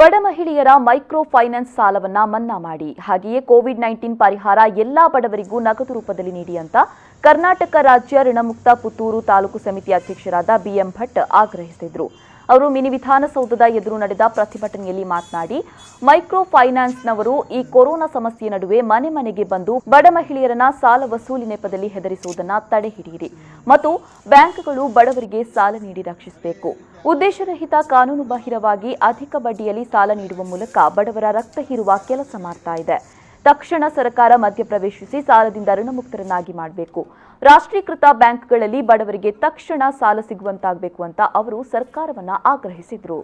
ಬಡ ಮಹಿಳೆಯರ micro finance ಸಾಲವನ್ನ ಮನ್ನಾ ಮಾಡಿ, ಹಾಗೆಯೇ ಕೋವಿಡ್-19 ಪರಿಹಾರ ಎಲ್ಲಾ ಬಡವರಿಗೂ ನಗದು ರೂಪದಲ್ಲಿ ನೀಡಿ ಅಂತ ಕರ್ನಾಟಕ ರಾಜ್ಯ ಋಣಮುಕ್ತ ಪುತ್ತೂರು ತಾಲೂಕು ಸಮಿತಿ ಅಧ್ಯಕ್ಷರಾದ ಬಿಎಂ ಭಟ್ ಆಗ್ರಹಿಸಿದರು. ಅವರು ಮಿನಿ ವಿಧಾನಸೌಧದ ಎದುರು ನಡೆದ ಪ್ರತಿಭಟನೆಯಲ್ಲಿ ಮಾತನಾಡಿ, ಮೈಕ್ರೋ ಫೈನಾನ್ಸ್ನವರು ಈ ಕೊರೋನಾ ಸಮಸ್ಯೆ ನಡುವೆ ಮನೆ ಮನೆಗೆ ಬಂದು ಬಡ ಮಹಿಳೆಯರನ್ನ ಸಾಲ ವಸೂಲಿ ನೆಪದಲ್ಲಿ ಹೆದರಿಸುವುದನ್ನು ತಡೆಹಿಡಿಯಿರಿ ಮತ್ತು ಬ್ಯಾಂಕ್ಗಳು ಬಡವರಿಗೆ ಸಾಲ ನೀಡಿ ರಕ್ಷಿಸಬೇಕು. ಉದ್ದೇಶರಹಿತ ಕಾನೂನುಬಾಹಿರವಾಗಿ ಅಧಿಕ ಬಡ್ಡಿಯಲ್ಲಿ ಸಾಲ ನೀಡುವ ಮೂಲಕ ಬಡವರ ರಕ್ತ ಹೀರುವ ಕೆಲಸ ಮಾಡ್ತಾ ಇದೆ. ತಕ್ಷಣ ಸರ್ಕಾರ ಮಧ್ಯಪ್ರವೇಶಿಸಿ ಸಾಲದಿಂದ ಋಣಮುಕ್ತರನ್ನಾಗಿ ಮಾಡಬೇಕು. ರಾಷ್ಟ್ರೀಕೃತ ಬ್ಯಾಂಕ್ಗಳಲ್ಲಿ ಬಡವರಿಗೆ ತಕ್ಷಣ ಸಾಲ ಸಿಗುವಂತಾಗಬೇಕು ಅಂತ ಅವರು ಸರ್ಕಾರವನ್ನ ಆಗ್ರಹಿಸಿದರು.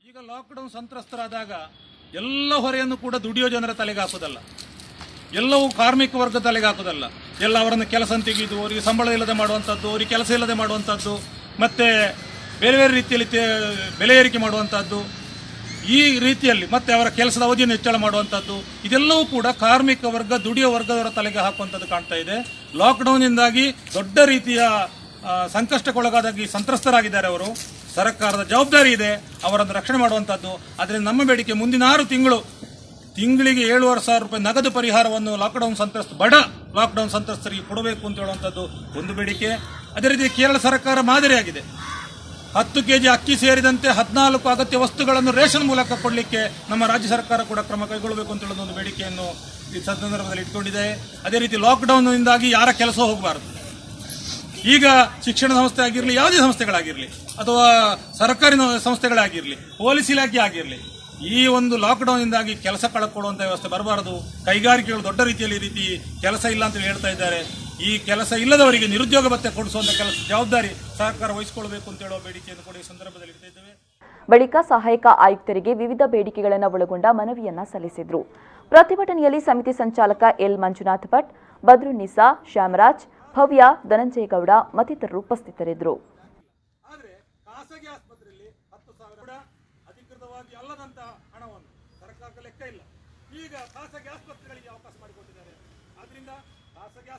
ಈಗ ಲಾಕ್ಡೌನ್ ಸಂತ್ರಸ್ತರಾದಾಗ ಎಲ್ಲ ಹೊರೆಯನ್ನು ಕೂಡ ದುಡಿಯೋ ಜನರ ತಲೆಗೆ ಹಾಕೋದಲ್ಲ, ಎಲ್ಲವೂ ಕಾರ್ಮಿಕ ವರ್ಗದ ತಲೆಗೆ ಹಾಕೋದಲ್ಲ. ಎಲ್ಲ ಅವರನ್ನು ಕೆಲಸ ತೆಗೆದು ಅವರಿಗೆ ಸಂಬಳ ಇಲ್ಲದೆ ಮಾಡುವಂಥದ್ದು, ಅವರಿಗೆ ಕೆಲಸ ಇಲ್ಲದೆ ಮಾಡುವಂಥದ್ದು, ಮತ್ತೆ ಬೇರೆ ಬೇರೆ ರೀತಿಯಲ್ಲಿ ಬೆಲೆ ಏರಿಕೆ ಮಾಡುವಂಥದ್ದು, ಈ ರೀತಿಯಲ್ಲಿ ಮತ್ತೆ ಅವರ ಕೆಲಸದ ಅವಧಿಯನ್ನು ಹೆಚ್ಚಳ ಮಾಡುವಂಥದ್ದು, ಇದೆಲ್ಲವೂ ಕೂಡ ಕಾರ್ಮಿಕ ವರ್ಗ ದುಡಿಯೋ ವರ್ಗದವರ ತಲೆಗೆ ಹಾಕುವಂಥದ್ದು ಕಾಣ್ತಾ ಇದೆ. ಲಾಕ್ಡೌನ್ನಿಂದಾಗಿ ದೊಡ್ಡ ರೀತಿಯ ಸಂಕಷ್ಟಕ್ಕೊಳಗಾದಾಗಿ ಸಂತ್ರಸ್ತರಾಗಿದ್ದಾರೆ ಅವರು. ಸರ್ಕಾರದ ಜವಾಬ್ದಾರಿ ಇದೆ ಅವರನ್ನು ರಕ್ಷಣೆ ಮಾಡುವಂಥದ್ದು. ಆದರೆ ನಮ್ಮ ಬೇಡಿಕೆ ಮುಂದಿನ 6 ತಿಂಗಳಿಗೆ 7,500 ರೂಪಾಯಿ ನಗದು ಪರಿಹಾರವನ್ನು ಬಡ ಲಾಕ್ಡೌನ್ ಸಂತ್ರಸ್ತರಿಗೆ ಕೊಡಬೇಕು ಅಂತ ಹೇಳುವಂಥದ್ದು ಒಂದು ಬೇಡಿಕೆ. ಅದೇ ರೀತಿ ಕೇರಳ ಸರ್ಕಾರ ಮಾದರಿಯಾಗಿದೆ. 10 kg ಅಕ್ಕಿ ಸೇರಿದಂತೆ 14 ಅಗತ್ಯ ವಸ್ತುಗಳನ್ನು ರೇಷನ್ ಮೂಲಕ ಕೊಡಲಿಕ್ಕೆ ನಮ್ಮ ರಾಜ್ಯ ಸರ್ಕಾರ ಕೂಡ ಕ್ರಮ ಕೈಗೊಳ್ಳಬೇಕು ಅಂತ ಹೇಳೋದು ಒಂದು ಬೇಡಿಕೆಯನ್ನು ಈ ಸಂದರ್ಭದಲ್ಲಿ ಇಟ್ಕೊಂಡಿದೆ. ಅದೇ ರೀತಿ ಲಾಕ್ಡೌನ್ನಿಂದಾಗಿ ಯಾರ ಕೆಲಸ ಹೋಗಬಾರದು. ಈಗ ಶಿಕ್ಷಣ ಸಂಸ್ಥೆ ಆಗಿರಲಿ, ಯಾವುದೇ ಸಂಸ್ಥೆಗಳಾಗಿರಲಿ, ಅಥವಾ ಸರ್ಕಾರಿ ಸಂಸ್ಥೆಗಳಾಗಿರಲಿ, ಪೊಲೀಸ್ ಇಲಾಖೆ ಆಗಿರಲಿ, ಈ ಒಂದು ಲಾಕ್ಡೌನ್ನಿಂದಾಗಿ ಕೆಲಸ ಕಳ್ಕೊಳ್ಳುವಂಥ ವ್ಯವಸ್ಥೆ ಬರಬಾರದು. ಕೈಗಾರಿಕೆಗಳು ದೊಡ್ಡ ರೀತಿಯಲ್ಲಿ ಕೆಲಸ ಇಲ್ಲ ಅಂತ ಹೇಳ್ತಾ ಇದ್ದಾರೆ. ಈ ಕೆಲಸ ಇಲ್ಲದವರಿಗೆ ನಿರುದ್ಯೋಗ ಭತ್ಯೆ ಕೊಡಿಸುವಂತ ಜವಾಬ್ದಾರಿ ಸರ್ಕಾರ ವಹಿಸಿಕೊಳ್ಳಬೇಕು ಅಂತ ಹೇಳುವ ಬೇಡಿಕೆಯನ್ನು ಕೂಡ ಈ ಸಂದರ್ಭದಲ್ಲಿ ಇಟ್ಟಿದ್ದೇವೆ. ಬಳಿಕ ಸಹಾಯಕ ಆಯುಕ್ತರಿಗೆ ವಿವಿಧ ಬೇಡಿಕೆಗಳನ್ನು ಒಳಗೊಂಡ ಮನವಿಯನ್ನ ಸಲ್ಲಿಸಿದರು. ಪ್ರತಿಭಟನೆಯಲ್ಲಿ ಸಮಿತಿ ಸಂಚಾಲಕ ಎಲ್ ಮಂಜುನಾಥ್ ಭಟ್, ಬದ್ರುನ್ನಿಸಾ, ಶ್ಯಾಮರಾಜ್, ಭವ್ಯ, ಧನಂಜಯಗೌಡ ಮತ್ತಿತರರು ಉಪಸ್ಥಿತರಿದ್ದರು. ಆದರೆ ಖಾಸಗಿ ಆಸ್ಪತ್ರೆಯಲ್ಲಿ 10,000 ಅಧಿಕೃತವಾಗಿ ಅಲ್ಲದಂತ ಹಣವನ್ನು ಸರ್ಕಾರಕ್ಕೆ ಲೆಕ್ಕ ಇಲ್ಲ. ಈಗ ಖಾಸಗಿ ಆಸ್ಪತ್ರೆಗಳಿಗೆ ಅವಕಾಶ ಮಾಡಿಕೊಟ್ಟಿದ್ದಾರೆ. ಆದ್ರಿಂದ ಖಾಸಗಿ